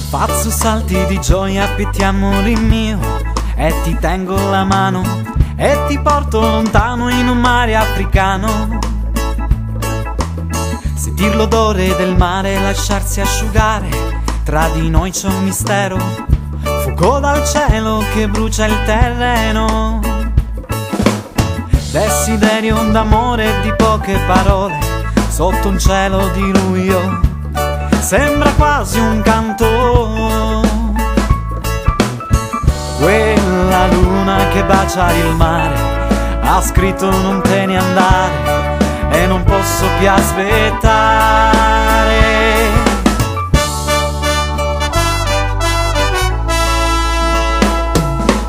Faccio salti di gioia, appettiamoli mio, e ti tengo la mano e ti porto lontano in un mare africano. Sentir l'odore del mare, lasciarsi asciugare, tra di noi c'è un mistero, fuoco dal cielo che brucia il terreno. Desiderio d'amore e di poche parole, sotto un cielo di luglio sembra quasi un canto. Quella luna che bacia il mare ha scritto non te ne andare e non posso più aspettare.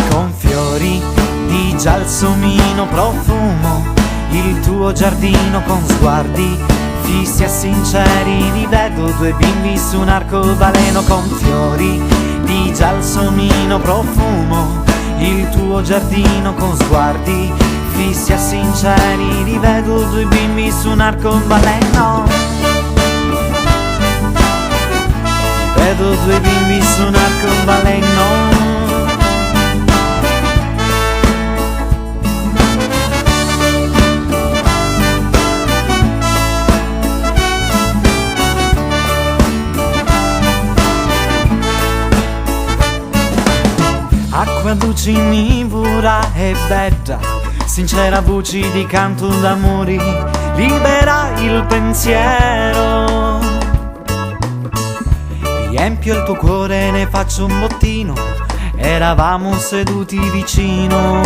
Con fiori di gelsomino profumo il tuo giardino, con sguardi fissi e sinceri rivedo due bimbi su un arcobaleno. Con fiori di gelsomino profumo il tuo giardino, con sguardi fissi e sinceri rivedo due bimbi su un arcobaleno. Vedo due bimbi su un arcobaleno. Acqua ducinivura e bella, sincera voce di canto d'amori, libera il pensiero. Riempio il tuo cuore, ne faccio un bottino, eravamo seduti vicino.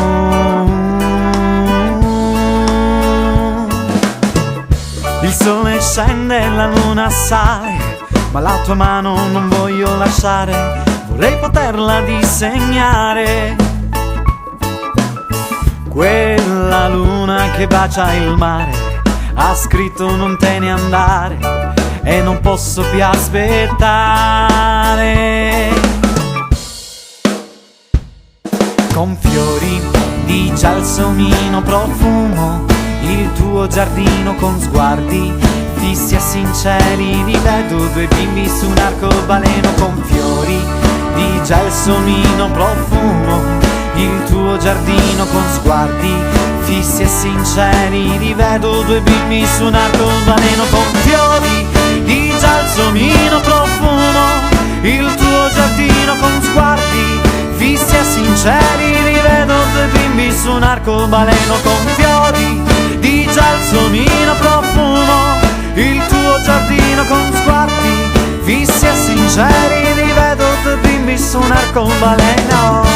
Il sole scende e la luna sale, ma la tua mano non voglio lasciare, vorrei poterla disegnare. Quella luna che bacia il mare ha scritto non te ne andare e non posso più aspettare. Con fiori di gelsomino profumo il tuo giardino, con sguardi fissi e sinceri rivedo due bimbi su un arcobaleno. Con fiori di gelsomino profumo il tuo giardino, con sguardi fissi e sinceri rivedo due bimbi su un arcobaleno. Con fiori di gelsomino profumo il tuo giardino, con sguardi fissi e sinceri rivedo due bimbi su un arcobaleno. Con fiori di gelsomino profumo il tuo giardino, con sguardi fissi e sinceri rivedo due bimbi su un arcobaleno.